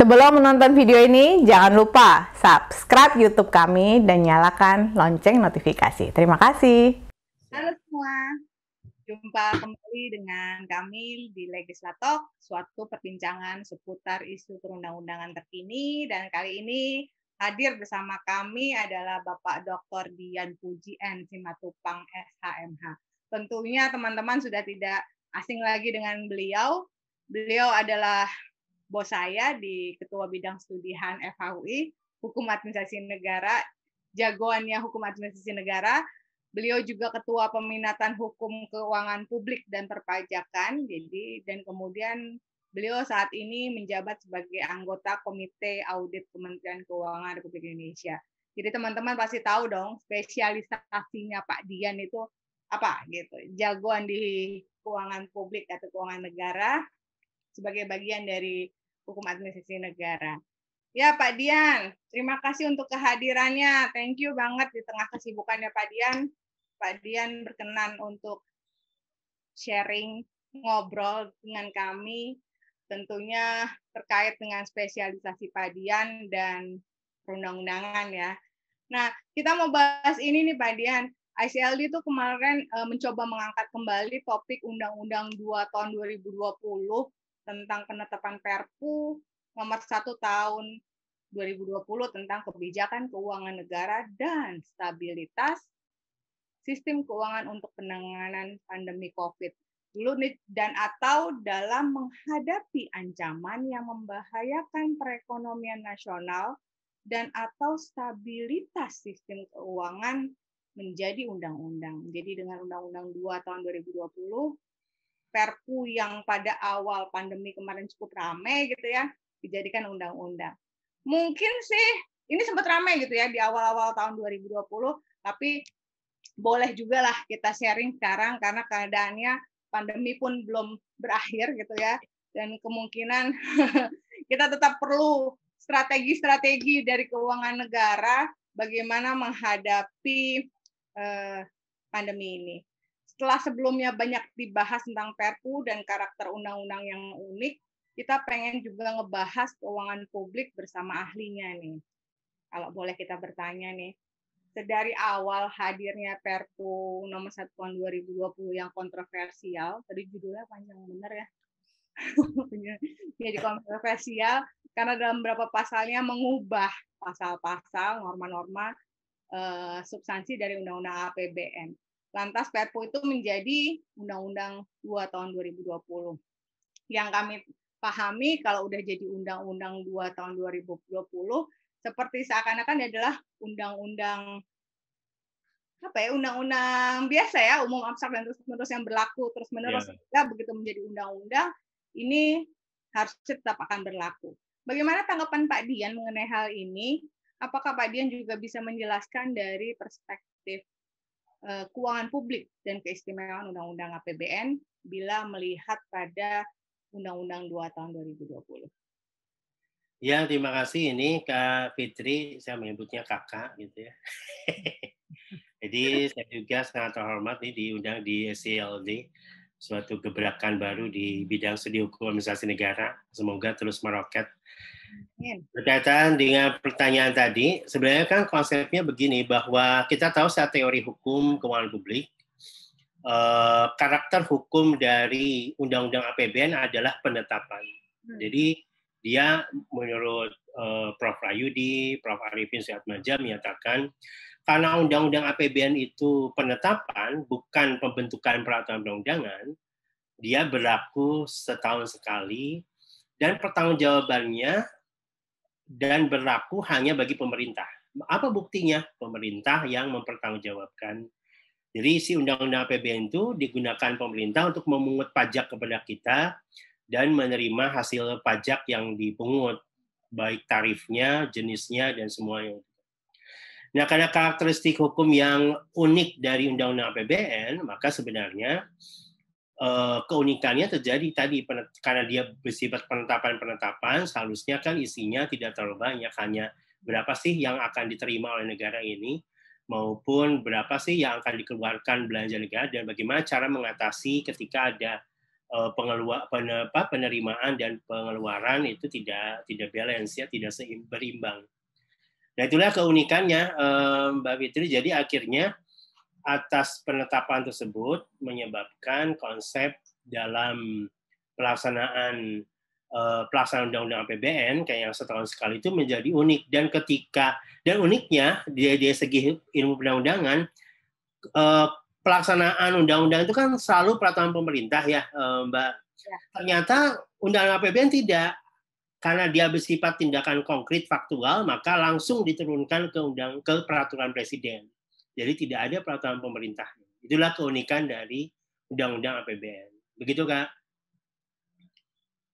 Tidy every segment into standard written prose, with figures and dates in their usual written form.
Sebelum menonton video ini, jangan lupa subscribe YouTube kami dan nyalakan lonceng notifikasi. Terima kasih. Halo semua, jumpa kembali dengan kami di Legislatalk, suatu perbincangan seputar isu perundang-undangan terkini. Dan kali ini hadir bersama kami adalah Bapak Dr. Dian Puji N. Simatupang, SHMH. Tentunya teman-teman sudah tidak asing lagi dengan beliau. Beliau adalah bos saya di Ketua Bidang Studi HAN FHUI, Hukum Administrasi Negara, jagoannya Hukum Administrasi Negara. Beliau juga Ketua Peminatan Hukum Keuangan Publik dan Perpajakan, dan kemudian beliau saat ini menjabat sebagai anggota Komite Audit Kementerian Keuangan Republik Indonesia. Jadi teman-teman pasti tahu dong spesialisasinya Pak Dian itu apa gitu, jagoan di keuangan publik atau keuangan negara sebagai bagian dari Hukum Administrasi Negara. Ya Pak Dian, terima kasih untuk kehadirannya. Thank you banget di tengah kesibukannya Pak Dian. Pak Dian berkenan untuk sharing, ngobrol dengan kami, tentunya terkait dengan spesialisasi Pak Dian dan perundang-undangan ya. Nah, kita mau bahas ini nih Pak Dian. ICLD itu kemarin mencoba mengangkat kembali topik Undang-Undang 2 tahun 2020 tentang penetapan Perpu nomor 1 tahun 2020 tentang kebijakan keuangan negara dan stabilitas sistem keuangan untuk penanganan pandemi COVID dulu dan atau dalam menghadapi ancaman yang membahayakan perekonomian nasional dan atau stabilitas sistem keuangan menjadi undang-undang. Jadi dengan Undang-Undang 2 tahun 2020 Perpu yang pada awal pandemi kemarin cukup ramai gitu ya, dijadikan undang-undang. Mungkin sih ini sempat ramai gitu ya di awal-awal tahun 2020, tapi boleh juga lah kita sharing sekarang karena keadaannya pandemi pun belum berakhir gitu ya, dan kemungkinan kita tetap perlu strategi-strategi dari keuangan negara bagaimana menghadapi pandemi ini. Setelah sebelumnya banyak dibahas tentang Perpu dan karakter undang-undang yang unik, kita pengen juga ngebahas keuangan publik bersama ahlinya nih. Kalau boleh kita bertanya nih, dari awal hadirnya Perpu nomor 1 tahun 2020 yang kontroversial, tadi judulnya panjang bener ya, jadi kontroversial karena dalam beberapa pasalnya mengubah pasal-pasal, norma-norma substansi dari Undang-Undang APBN. Lantas Perpu itu menjadi Undang-Undang 2 tahun 2020. Yang kami pahami kalau udah jadi Undang-Undang 2 tahun 2020, seperti seakan-akan adalah undang-undang undang-undang biasa ya, umum abstrak dan terus-menerus yang berlaku terus-menerus. Ya. Begitu menjadi undang-undang, ini harus tetap akan berlaku. Bagaimana tanggapan Pak Dian mengenai hal ini? Apakah Pak Dian juga bisa menjelaskan dari perspektif keuangan publik dan keistimewaan Undang-Undang APBN bila melihat pada Undang-Undang 2 tahun 2020? Ya, terima kasih. Ini Kak Fitri, saya menyebutnya kakak gitu ya. Jadi saya juga sangat terhormat nih diundang di SCLD, suatu gebrakan baru di bidang studi hukum administrasi negara. Semoga terus meroket. Berkaitan dengan pertanyaan tadi, sebenarnya kan konsepnya begini, bahwa kita tahu secara teori hukum keuangan publik, karakter hukum dari Undang-Undang APBN adalah penetapan. Jadi dia menurut Prof. Rayudi, Prof. Arifin Syadmaja menyatakan, karena Undang-Undang APBN itu penetapan, bukan pembentukan peraturan perundang-undangan, dia berlaku setahun sekali, dan pertanggungjawabannya dan berlaku hanya bagi pemerintah. Apa buktinya? Pemerintah yang mempertanggungjawabkan. Jadi si Undang-Undang APBN itu digunakan pemerintah untuk memungut pajak kepada kita dan menerima hasil pajak yang dipungut, baik tarifnya, jenisnya, dan semuanya. Nah, karena karakteristik hukum yang unik dari Undang-Undang APBN, maka sebenarnya keunikannya terjadi tadi karena dia bersifat penetapan, seharusnya kan isinya tidak terlalu banyak, hanya berapa sih yang akan diterima oleh negara ini, maupun berapa sih yang akan dikeluarkan belanja negara, dan bagaimana cara mengatasi ketika ada penerimaan dan pengeluaran itu tidak balance ya, tidak berimbang. Nah itulah keunikannya Mbak Fitri. Jadi akhirnya atas penetapan tersebut menyebabkan konsep dalam pelaksanaan Undang-Undang APBN kayak yang setahun sekali itu menjadi unik, dan uniknya dari segi ilmu perundang-undangan, pelaksanaan undang-undang itu kan selalu peraturan pemerintah ya Mbak. Ya. Ternyata Undang-Undang APBN tidak, karena dia bersifat tindakan konkret faktual, maka langsung diturunkan ke peraturan presiden. Jadi tidak ada peraturan pemerintah. Itulah keunikan dari Undang-Undang APBN. Begitu Kak?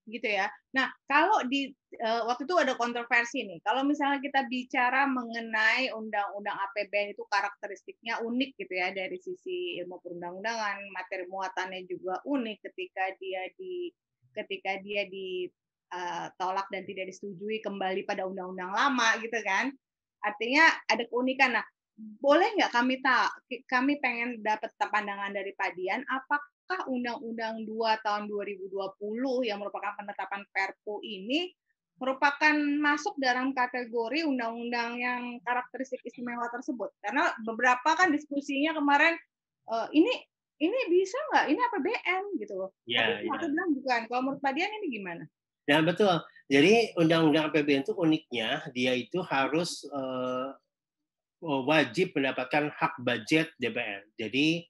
Gitu ya. Nah, kalau di waktu itu ada kontroversi nih. Kalau misalnya kita bicara mengenai Undang-Undang APBN itu karakteristiknya unik gitu ya, dari sisi ilmu perundang-undangan, materi muatannya juga unik ketika dia ditolak dan tidak disetujui kembali pada undang-undang lama gitu kan. Artinya ada keunikan. Nah, boleh nggak kami pengen dapat pandangan dari Pak Dian, apakah Undang-Undang 2 tahun 2020 yang merupakan penetapan Perpu ini merupakan masuk dalam kategori undang-undang yang karakteristik istimewa tersebut? Karena beberapa kan diskusinya kemarin, ini bisa nggak? Ini APBN gitu loh. Ya, tapi aku bilang bukan. Kalau menurut Pak Dian ini gimana? Nah betul. Jadi Undang-Undang APBN itu uniknya dia itu harus wajib mendapatkan hak budget DPR. Jadi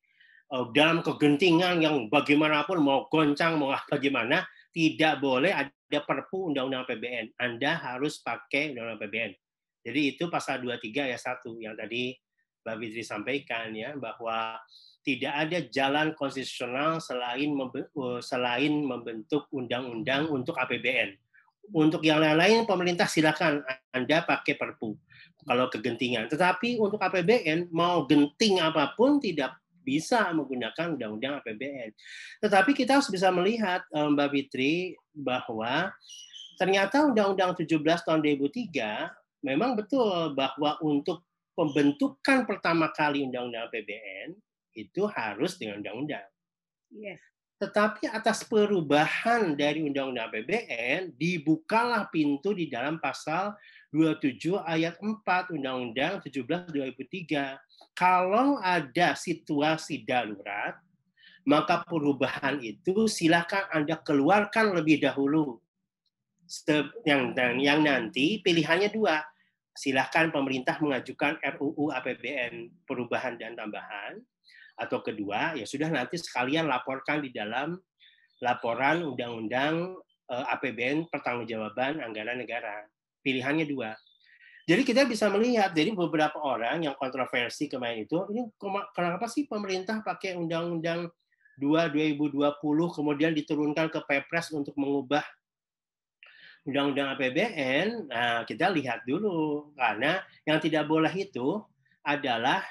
dalam kegentingan yang bagaimanapun, mau goncang, mau bagaimana, tidak boleh ada perpu Undang-Undang APBN. Anda harus pakai Undang-Undang APBN. Jadi itu pasal 23 ayat 1 yang tadi Mbak Fitri sampaikan ya, bahwa tidak ada jalan konstitusional selain membentuk undang-undang untuk APBN. Untuk yang lain-lain pemerintah silakan Anda pakai perpu kalau kegentingan. Tetapi untuk APBN mau genting apapun tidak bisa menggunakan Undang-Undang APBN. Tetapi kita harus bisa melihat Mbak Fitri bahwa ternyata Undang-Undang 17 tahun 2003 memang betul bahwa untuk pembentukan pertama kali Undang-Undang APBN itu harus dengan undang-undang. Yes. Tetapi atas perubahan dari Undang-Undang APBN, dibukalah pintu di dalam pasal 27 ayat 4 Undang-Undang 17 2003. Kalau ada situasi darurat, maka perubahan itu silakan Anda keluarkan lebih dahulu. Yang nanti pilihannya dua. Silakan pemerintah mengajukan RUU APBN perubahan dan tambahan, atau kedua, ya sudah nanti sekalian laporkan di dalam laporan Undang-Undang APBN Pertanggungjawaban Anggaran Negara. Pilihannya dua. Jadi kita bisa melihat, jadi beberapa orang yang kontroversi kemarin itu, ini kenapa sih pemerintah pakai Undang-Undang 2 2020 kemudian diturunkan ke Perpres untuk mengubah Undang-Undang APBN? Nah, kita lihat dulu, karena yang tidak boleh itu adalah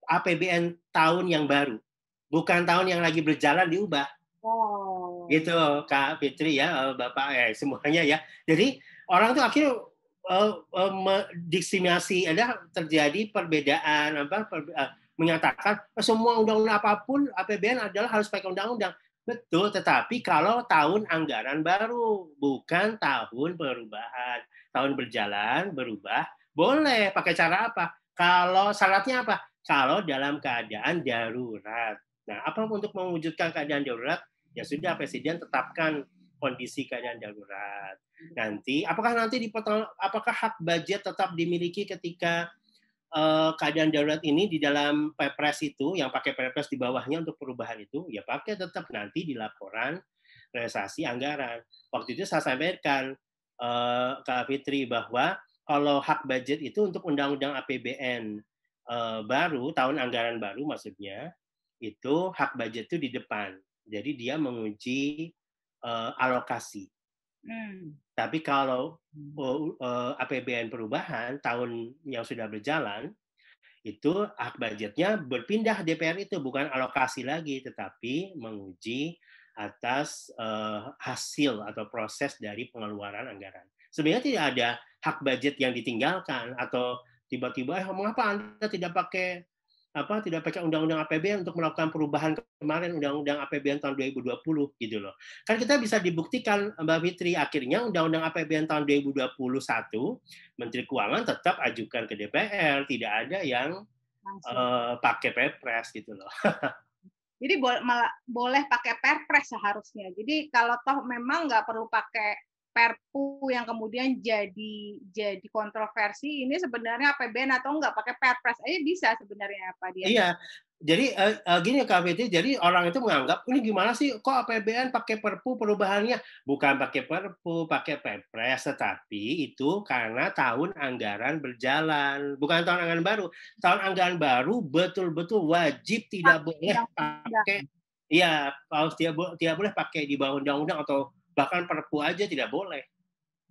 APBN tahun yang baru, bukan tahun yang lagi berjalan diubah. Oh. Gitu Kak Fitri ya, Bapak semuanya ya. Jadi orang tuh akhirnya diskriminasi, ada terjadi perbedaan menyatakan semua undang-undang apapun APBN adalah harus pakai undang-undang. Betul, tetapi kalau tahun anggaran baru, bukan tahun perubahan. Tahun berjalan berubah, boleh pakai cara apa? Kalau syaratnya apa? Kalau dalam keadaan darurat. Nah, apa untuk mewujudkan keadaan darurat? Ya sudah, Presiden tetapkan kondisi keadaan darurat. Nanti, apakah hak budget tetap dimiliki ketika keadaan darurat ini di dalam Perpres itu, yang pakai Perpres di bawahnya untuk perubahan itu, ya pakai tetap nanti di laporan realisasi anggaran. Waktu itu saya sampaikan Kak Fitri bahwa kalau hak budget itu untuk Undang-Undang APBN baru, tahun anggaran baru maksudnya, itu hak budget itu di depan. Jadi dia menguji alokasi. Tapi kalau APBN perubahan tahun yang sudah berjalan, itu hak budgetnya berpindah DPR itu, bukan alokasi lagi, tetapi menguji atas hasil atau proses dari pengeluaran anggaran. Sebenarnya tidak ada hak budget yang ditinggalkan atau tiba-tiba mengapa Anda tidak pakai tidak pakai undang-undang APBN untuk melakukan perubahan kemarin undang-undang APBN tahun 2020 gitu loh. Kan kita bisa dibuktikan Mbak Fitri, akhirnya undang-undang APBN tahun 2021 Menteri Keuangan tetap ajukan ke DPR, tidak ada yang pakai Perpres gitu loh. Jadi boleh pakai Perpres seharusnya. Jadi kalau toh memang nggak perlu pakai Perpu yang kemudian jadi kontroversi, ini sebenarnya APBN atau nggak pakai Perpres aja bisa sebenarnya Pak Dian. Iya, jadi gini Kak Fitri, jadi orang itu menganggap ini gimana sih kok APBN pakai Perpu perubahannya? Bukan pakai Perpu, pakai Perpres, tetapi itu karena tahun anggaran berjalan, bukan tahun anggaran baru. Tahun anggaran baru betul-betul wajib tidak boleh pakai, iya, tidak boleh pakai di bawah undang-undang atau bahkan Perpu aja tidak boleh.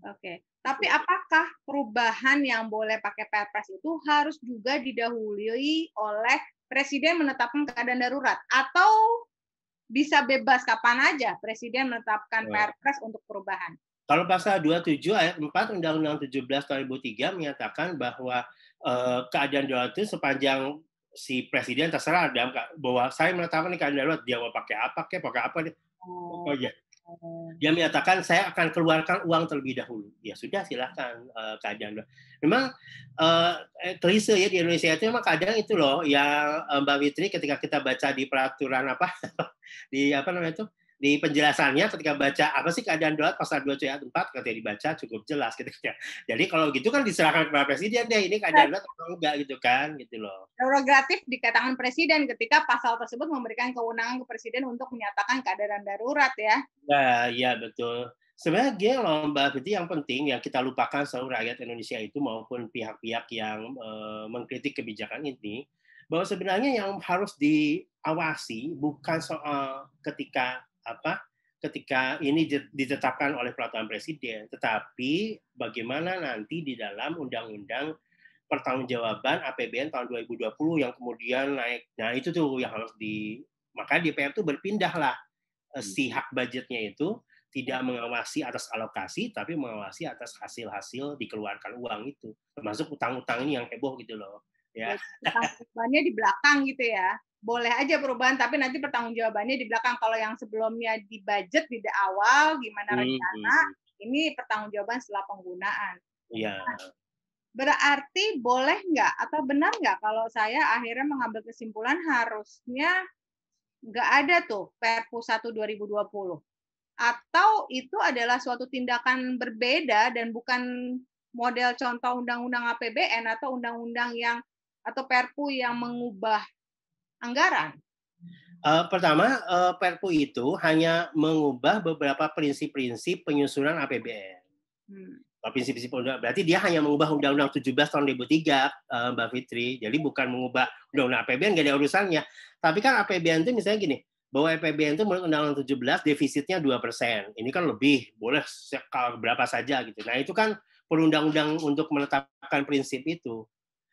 Oke. Tapi apakah perubahan yang boleh pakai Perpres itu harus juga didahului oleh Presiden menetapkan keadaan darurat? Atau bisa bebas kapan aja Presiden menetapkan Perpres untuk perubahan? Kalau pasal 27 ayat 4 Undang-Undang 17 tahun 2003 menyatakan bahwa keadaan darurat itu sepanjang si Presiden terserah bahwa saya menetapkan keadaan darurat, dia mau pakai apa, pokoknya. Dia menyatakan saya akan keluarkan uang terlebih dahulu. Ya sudah, silahkan keadaan. Memang klise ya di Indonesia itu memang kadang itu loh yang Mbak Fitri ketika kita baca di peraturan di penjelasannya ketika baca apa sih keadaan darurat pasal 2 ayat 4 ketika dibaca cukup jelas gitu ya. Jadi kalau gitu kan diserahkan kepada Presiden deh ini keadaan darurat atau enggak gitu kan gitu loh. Prerogatif di tangan Presiden ketika pasal tersebut memberikan kewenangan ke Presiden untuk menyatakan keadaan darurat ya. Nah, ya betul. Sebenarnya gini loh Mbak Fitri, yang penting yang kita lupakan seluruh rakyat Indonesia itu maupun pihak-pihak yang mengkritik kebijakan ini, bahwa sebenarnya yang harus diawasi bukan soal ketika ini ditetapkan oleh peraturan Presiden, tetapi bagaimana nanti di dalam undang-undang pertanggungjawaban APBN tahun 2020 yang kemudian naik. Nah, itu tuh yang harus makanya DPR tuh berpindahlah si hak budgetnya itu tidak mengawasi atas alokasi, tapi mengawasi atas hasil-hasil dikeluarkan uang itu, termasuk utang-utang ini yang heboh gitu loh. Ya. Pertanggungjawabannya di belakang gitu ya. Boleh aja perubahan, tapi nanti pertanggungjawabannya di belakang. Kalau yang sebelumnya di budget di awal, gimana rencana, ini pertanggungjawaban setelah penggunaan. Iya. Berarti boleh nggak atau benar nggak kalau saya akhirnya mengambil kesimpulan harusnya nggak ada tuh Perpu 1 2020? Atau itu adalah suatu tindakan berbeda dan bukan model contoh undang-undang APBN atau undang-undang atau Perpu yang mengubah anggaran? Pertama, Perpu itu hanya mengubah beberapa prinsip-prinsip penyusunan APBN. Prinsip-prinsip berarti dia hanya mengubah Undang-Undang 17 tahun 2003, Mbak Fitri. Jadi bukan mengubah Undang-Undang APBN, nggak ada urusannya. Tapi kan APBN itu misalnya gini, bahwa APBN itu menurut Undang-Undang 17 defisitnya 2%. Ini kan lebih, boleh berapa saja gitu. Nah itu kan perundang-undang untuk menetapkan prinsip itu.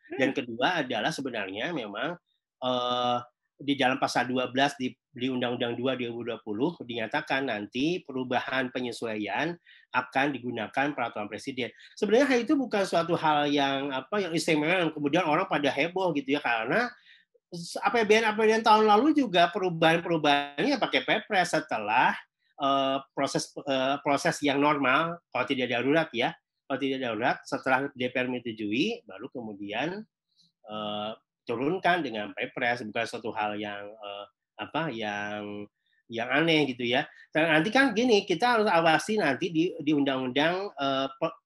Dan kedua adalah sebenarnya memang di dalam pasal 12 di Undang-Undang 2 2020 dinyatakan nanti perubahan penyesuaian akan digunakan peraturan Presiden. Sebenarnya hal itu bukan suatu hal yang istimewa yang kemudian orang pada heboh gitu ya, karena APBN tahun lalu juga perubahannya pakai Perpres setelah proses yang normal kalau tidak darurat ya. Kalau tidak darurat setelah DPR menyetujui baru kemudian turunkan dengan Perpres, bukan suatu hal yang yang aneh gitu ya. Dan nanti kan gini, kita harus awasi nanti di Undang-Undang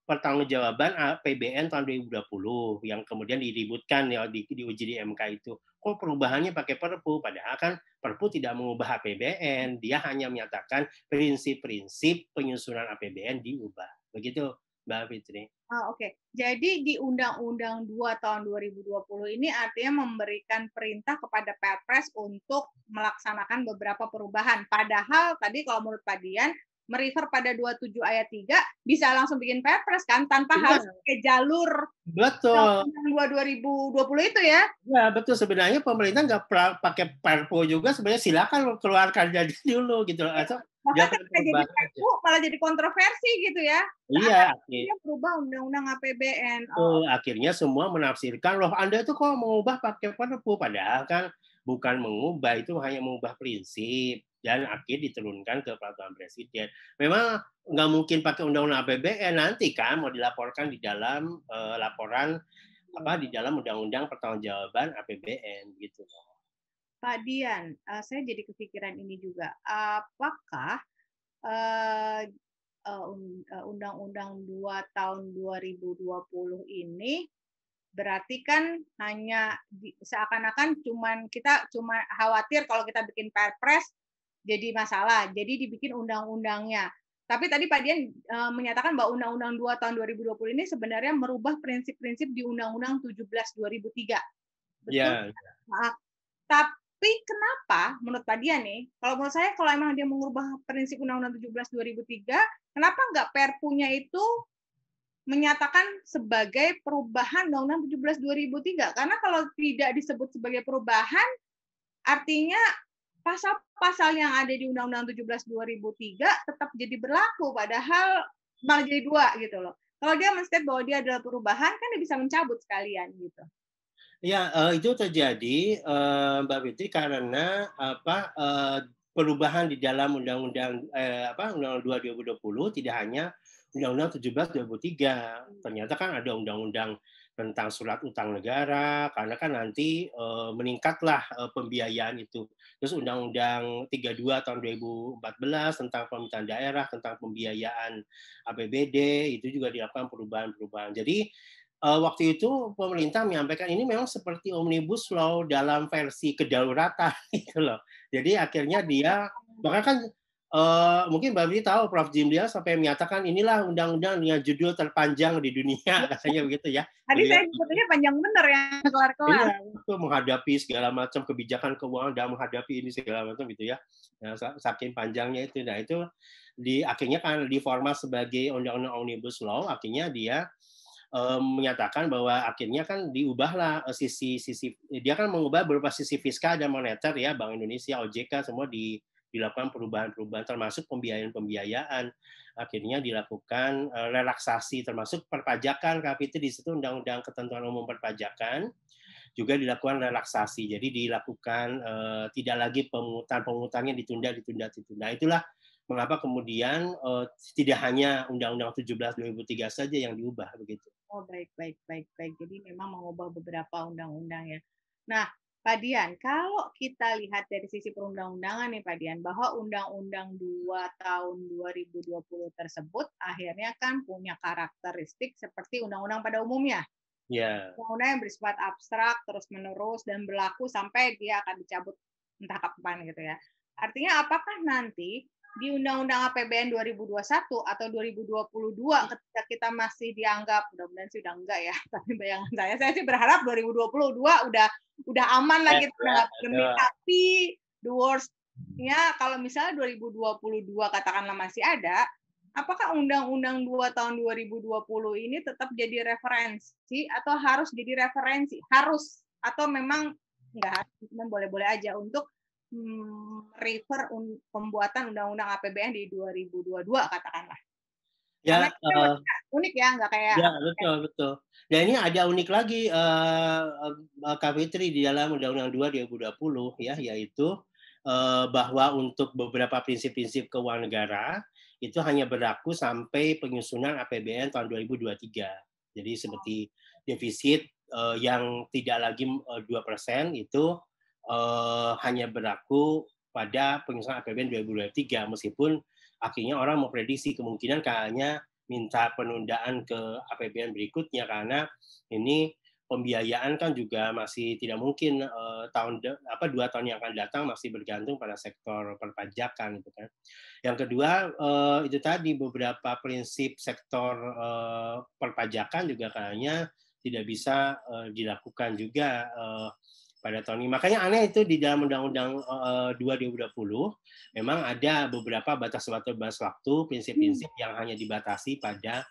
Pertanggungjawaban APBN tahun 2020 yang kemudian diributkan ya diuji di MK itu. Kok perubahannya pakai Perpu? Padahal kan Perpu tidak mengubah APBN, dia hanya menyatakan prinsip-prinsip penyusunan APBN diubah. Begitu, Mbak Fitri. Oke. Jadi di Undang-Undang 2 tahun 2020 ini artinya memberikan perintah kepada Perpres untuk melaksanakan beberapa perubahan. Padahal tadi kalau menurut Pak Dian, merefer pada 27 ayat 3 bisa langsung bikin Perpres kan tanpa harus pakai jalur Undang-Undang 2 2020 itu ya? Ya betul, sebenarnya pemerintah nggak pakai Perpu juga, sebenarnya silakan keluarkan jadi dulu gitu. Atau Bahkan Jangan ketika jadi berubah aja. Perpu malah jadi kontroversi gitu ya. Iya, Dia berubah undang-undang APBN. akhirnya semua menafsirkan, loh Anda itu kok mengubah pakai Perpu, padahal kan bukan mengubah, itu hanya mengubah prinsip dan akhir diturunkan ke peraturan presiden. Memang nggak mungkin pakai undang-undang APBN, nanti kan mau dilaporkan di dalam laporan di dalam undang-undang pertanggungjawaban APBN gitu. Pak Dian, saya jadi kepikiran ini juga. Apakah Undang-Undang 2 tahun 2020 ini berarti kan hanya seakan-akan kita cuma khawatir kalau kita bikin Perpres jadi masalah, jadi dibikin undang-undangnya. Tapi tadi Pak Dian menyatakan bahwa Undang-Undang 2 tahun 2020 ini sebenarnya merubah prinsip-prinsip di Undang-Undang 17 2003. Betul? Ya. Nah, tapi kenapa menurut Pak Dian nih, kalau menurut saya kalau emang dia mengubah prinsip Undang-Undang 17 2003, kenapa nggak Perpunya itu menyatakan sebagai perubahan Undang-Undang 17 2003? Karena kalau tidak disebut sebagai perubahan, artinya pasal-pasal yang ada di Undang-Undang 17 2003 tetap jadi berlaku, padahal malah jadi 2 gitu loh. Kalau dia men-state bahwa dia adalah perubahan, kan dia bisa mencabut sekalian gitu. Ya, itu terjadi Mbak Fitri karena perubahan di dalam Undang-Undang Undang-Undang 2 2020 tidak hanya Undang-Undang 17 2003. Ternyata kan ada Undang-Undang tentang surat utang negara, karena kan nanti meningkatlah pembiayaan itu. Terus Undang-Undang 32 tahun 2014 tentang pemerintahan daerah, tentang pembiayaan APBD, itu juga dilakukan perubahan-perubahan. Jadi waktu itu pemerintah menyampaikan ini memang seperti omnibus law dalam versi kedaruratan gitu loh. Jadi akhirnya dia, bahkan kan mungkin Mbak Bri tahu Prof. Jimlia sampai menyatakan inilah undang-undang dengan judul terpanjang di dunia, katanya begitu ya. Tadi saya sebetulnya panjang bener ya, kelar-kelar. Iya, untuk menghadapi segala macam kebijakan keuangan dan menghadapi ini segala macam gitu ya. Nah, saking panjangnya itu. Nah, itu akhirnya kan diformat sebagai undang-undang omnibus law, akhirnya dia menyatakan bahwa akhirnya kan diubahlah sisi dia kan mengubah beberapa sisi fiskal dan moneter ya, Bank Indonesia, OJK semua dilakukan perubahan-perubahan termasuk pembiayaan akhirnya dilakukan relaksasi termasuk perpajakan itu di situ Undang-Undang Ketentuan Umum Perpajakan juga dilakukan relaksasi, jadi dilakukan tidak lagi penghutangnya ditunda. Itulah mengapa kemudian tidak hanya Undang-Undang 17 2003 saja yang diubah begitu. Oh, baik. Jadi memang mengubah beberapa undang-undang ya. Nah, Pak Dian, kalau kita lihat dari sisi perundang-undangan nih Pak Dian, bahwa Undang-Undang 2 tahun 2020 tersebut akhirnya kan punya karakteristik seperti undang-undang pada umumnya. Ya. Undang-undang yang bersifat abstrak, terus-menerus, dan berlaku sampai dia akan dicabut entah kapan gitu ya. Artinya apakah nanti di Undang-Undang APBN 2021 atau 2022 ketika kita masih dianggap, mudah-mudahan sih udah enggak ya, tapi bayangan saya sih berharap 2022 udah aman lah kita udah nggak pandemi. Tapi the worst-nya kalau misalnya 2022 katakanlah masih ada, apakah Undang-Undang 2 tahun 2020 ini tetap jadi referensi atau harus jadi referensi? Harus atau memang enggak harus, boleh-boleh aja untuk refer pembuatan Undang-Undang APBN di 2022 katakanlah. Ya, unik ya, nggak kayak. Ya, betul. Dan ini ada unik lagi Kak Fitri di dalam Undang-Undang 2 2020 ya, yaitu bahwa untuk beberapa prinsip-prinsip keuangan negara itu hanya berlaku sampai penyusunan APBN tahun 2023. Jadi seperti defisit yang tidak lagi 2% itu hanya berlaku pada penyusunan APBN 2023, meskipun akhirnya orang memprediksi kemungkinan kayaknya minta penundaan ke APBN berikutnya karena ini pembiayaan kan juga masih tidak mungkin 2 tahun yang akan datang masih bergantung pada sektor perpajakan gitu kan. Yang kedua itu tadi beberapa prinsip sektor perpajakan juga kayaknya tidak bisa dilakukan juga pada tahun ini. Makanya aneh itu di dalam Undang-Undang 2 2020 memang ada beberapa batas waktu, prinsip-prinsip yang hanya dibatasi pada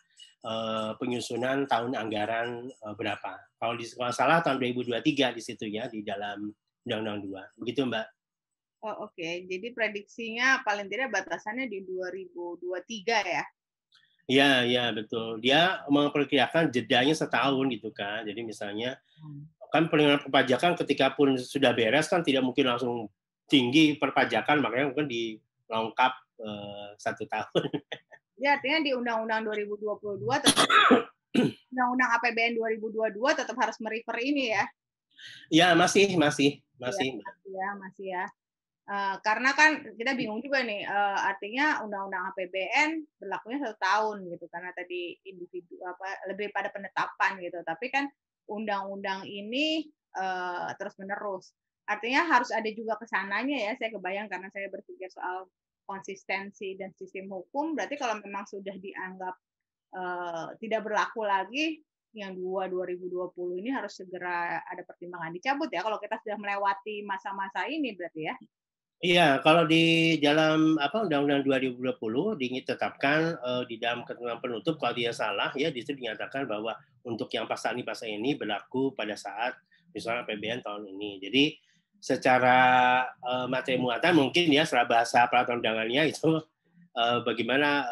penyusunan tahun anggaran berapa. Kalau salah tahun 2023 di situ ya di dalam Undang-Undang 2. Begitu Mbak. Oh, oke. Jadi prediksinya paling tidak batasannya di 2023 ya? Iya, betul. Dia memperkirakan jedanya setahun gitu kan. Jadi misalnya kan penerimaan perpajakan ketika pun sudah beres kan tidak mungkin langsung tinggi perpajakan, makanya mungkin dilengkap 1 tahun. Ya, artinya di Undang-Undang 2022 tetap Undang-Undang APBN 2022 tetap harus merefer ini ya? Ya, masih. Iya, masih ya. Karena kan kita bingung juga nih, artinya Undang-Undang APBN berlakunya 1 tahun gitu, karena tadi individu lebih pada penetapan gitu. Tapi kan undang-undang ini terus menerus. Artinya harus ada juga kesananya ya. Saya kebayang karena saya berpikir soal konsistensi dan sistem hukum. Berarti kalau memang sudah dianggap tidak berlaku lagi, yang 2020 ini harus segera ada pertimbangan dicabut ya, kalau kita sudah melewati masa-masa ini berarti ya? Iya, kalau di dalam Undang-Undang 2020 ditetapkan di dalam ketentuan penutup kalau tidak salah ya di situ dinyatakan bahwa untuk yang pasal ini berlaku pada saat misalnya APBN tahun ini. Jadi secara materi muatan mungkin ya secara bahasa peraturan undangannya itu bagaimana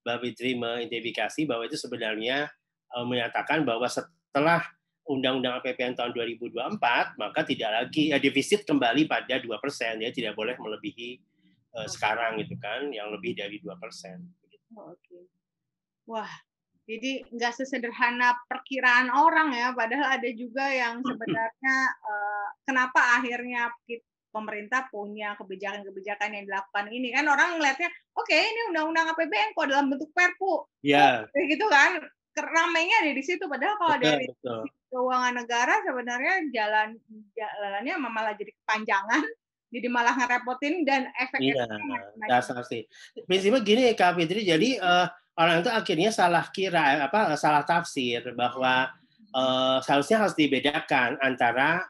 Mbak Fitri mengidentifikasi bahwa itu sebenarnya menyatakan bahwa setelah Undang-Undang APBN tahun 2024, maka tidak lagi defisit kembali pada 2%, ya tidak boleh melebihi sekarang gitu kan, yang lebih dari 2%. Oh, oke. Wah, jadi nggak sesederhana perkiraan orang ya, padahal ada juga yang sebenarnya kenapa akhirnya pemerintah punya kebijakan-kebijakan yang dilakukan ini kan orang ngelihatnya, oke ini undang-undang APBN kok dalam bentuk perpu, Ya, kayak gitu kan, ramainya ada di situ. Padahal kalau dari betul. keuangan negara sebenarnya jalannya malah jadi kepanjangan, jadi malah ngerepotin dan Iya, efek-efeknya dasar sih. Prinsipnya gini Kak Fitri, jadi orang itu akhirnya salah kira, salah tafsir bahwa seharusnya harus dibedakan antara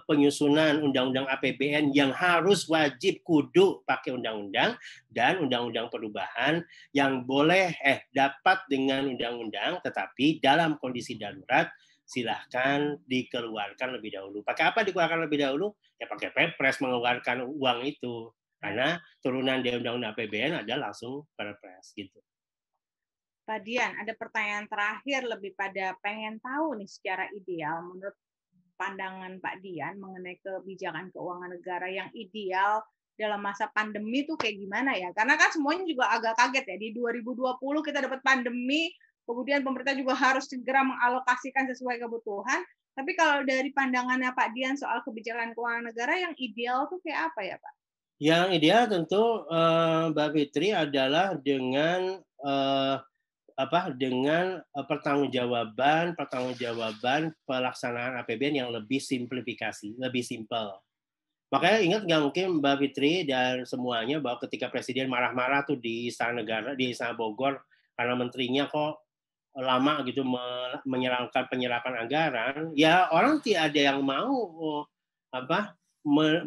penyusunan undang-undang APBN yang harus wajib kudu pakai undang-undang dan undang-undang perubahan yang boleh dapat dengan undang-undang tetapi dalam kondisi darurat silahkan dikeluarkan lebih dahulu. Pakai apa dikeluarkan lebih dahulu? Ya pakai Perpres mengeluarkan uang itu. Karena turunan dari undang-undang APBN ada langsung Perpres gitu. Pak Dian, ada pertanyaan terakhir lebih pada pengen tahu nih secara ideal menurut pandangan Pak Dian mengenai kebijakan keuangan negara yang ideal dalam masa pandemi itu kayak gimana ya? Karena kan semuanya juga agak kaget ya. Di 2020 kita dapat pandemi, kemudian pemerintah juga harus segera mengalokasikan sesuai kebutuhan. Tapi kalau dari pandangannya Pak Dian soal kebijakan keuangan negara yang ideal tuh kayak apa ya Pak? Yang ideal tentu Mbak Fitri adalah dengan pertanggungjawaban pelaksanaan APBN yang lebih simplifikasi, lebih simpel. Makanya ingat nggak mungkin Mbak Fitri dan semuanya bahwa ketika Presiden marah-marah tuh di Istana Negara, di Istana Bogor karena menterinya kok lama gitu menyerahkan penyerapan anggaran, ya orang tidak ada yang mau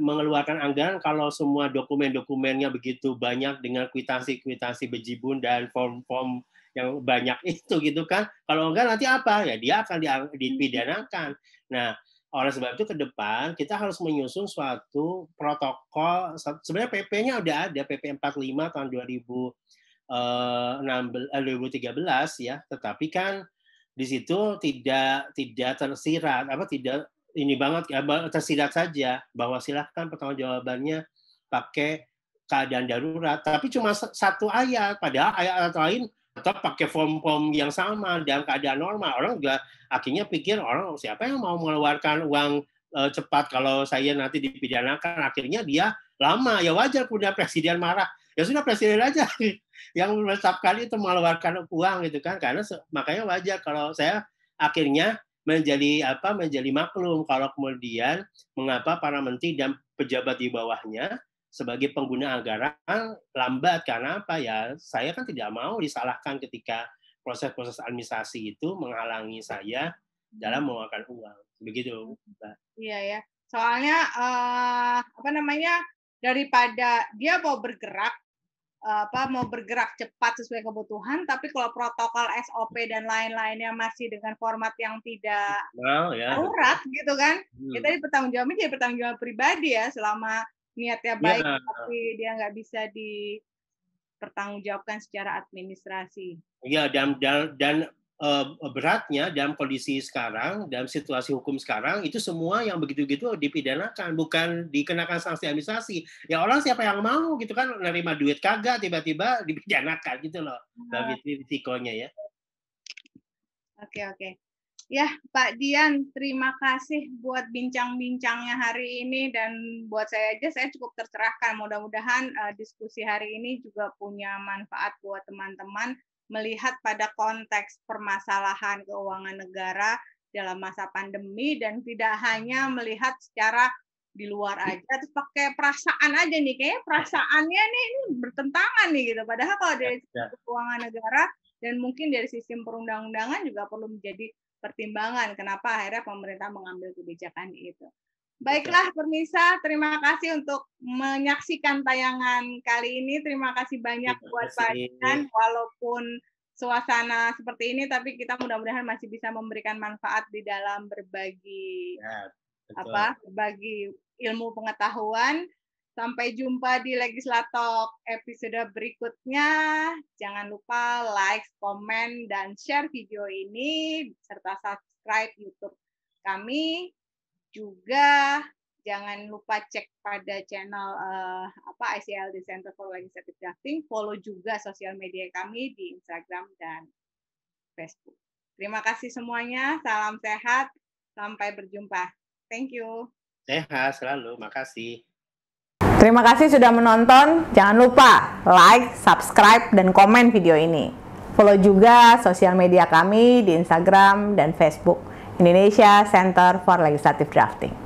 mengeluarkan anggaran kalau semua dokumen-dokumennya begitu banyak dengan kwitansi-kwitansi bejibun dan form-form yang banyak itu gitu kan. Kalau enggak nanti apa? Ya dia akan dipidanakan. Nah, oleh sebab itu ke depan kita harus menyusun suatu protokol. Sebenarnya PP-nya udah ada, PP 45 tahun 2013 ya, tetapi kan di situ tidak tersirat tidak ini banget ya, tersirat saja bahwa silahkan pertanggungjawabannya pakai keadaan darurat, tapi cuma satu ayat, padahal ayat lain tetap pakai form-form yang sama dalam keadaan normal. Orang juga akhirnya pikir orang siapa yang mau mengeluarkan uang cepat kalau saya nanti dipidanakan, akhirnya dia lama, ya wajar punya presiden marah, ya sudah presiden aja yang menetapkan itu mengeluarkan uang gitu kan, karena makanya wajar kalau saya akhirnya menjadi maklum kalau kemudian mengapa para menteri dan pejabat di bawahnya sebagai pengguna anggaran lambat. Karena apa ya, saya kan tidak mau disalahkan ketika proses-proses administrasi itu menghalangi saya dalam mengeluarkan uang. Begitu, Mbak. Iya ya. Soalnya daripada dia mau bergerak cepat sesuai kebutuhan, tapi kalau protokol SOP dan lain-lainnya masih dengan format yang tidak darurat gitu kan, kita bertanggung jawab pribadi ya selama niatnya baik, tapi dia nggak bisa dipertanggungjawabkan secara administrasi. Ya, dan beratnya dalam kondisi sekarang, dalam situasi hukum sekarang, itu semua yang begitu-gitu dipidanakan, bukan dikenakan sanksi administrasi. Ya orang siapa yang mau gitu kan, nerima duit kagak, tiba-tiba dipidanakan gitu loh. Risikonya ya. Oke. Ya, Pak Dian, terima kasih buat bincang-bincangnya hari ini, dan buat saya aja, saya cukup tercerahkan. Mudah-mudahan diskusi hari ini juga punya manfaat buat teman-teman melihat pada konteks permasalahan keuangan negara dalam masa pandemi, dan tidak hanya melihat secara di luar aja, terus pakai perasaan aja nih, kayaknya perasaannya nih ini bertentangan nih gitu. Padahal kalau dari keuangan negara dan mungkin dari sistem perundang-undangan juga perlu menjadi pertimbangan kenapa akhirnya pemerintah mengambil kebijakan itu. Baiklah pemirsa, terima kasih untuk menyaksikan tayangan kali ini. Terima kasih banyak buat Pak Dian. Walaupun suasana seperti ini, tapi kita mudah-mudahan masih bisa memberikan manfaat di dalam berbagi berbagi ilmu pengetahuan. Sampai jumpa di Legislatalk episode berikutnya. Jangan lupa like, komen, dan share video ini, serta subscribe YouTube kami. Juga jangan lupa cek pada channel ICLD Center for Legislative Drafting. Follow juga sosial media kami di Instagram dan Facebook. Terima kasih semuanya. Salam sehat. Sampai berjumpa. Thank you. Sehat selalu. Makasih. Terima kasih sudah menonton. Jangan lupa like, subscribe, dan komen video ini. Follow juga sosial media kami di Instagram dan Facebook, Indonesia Center for Legislative Drafting.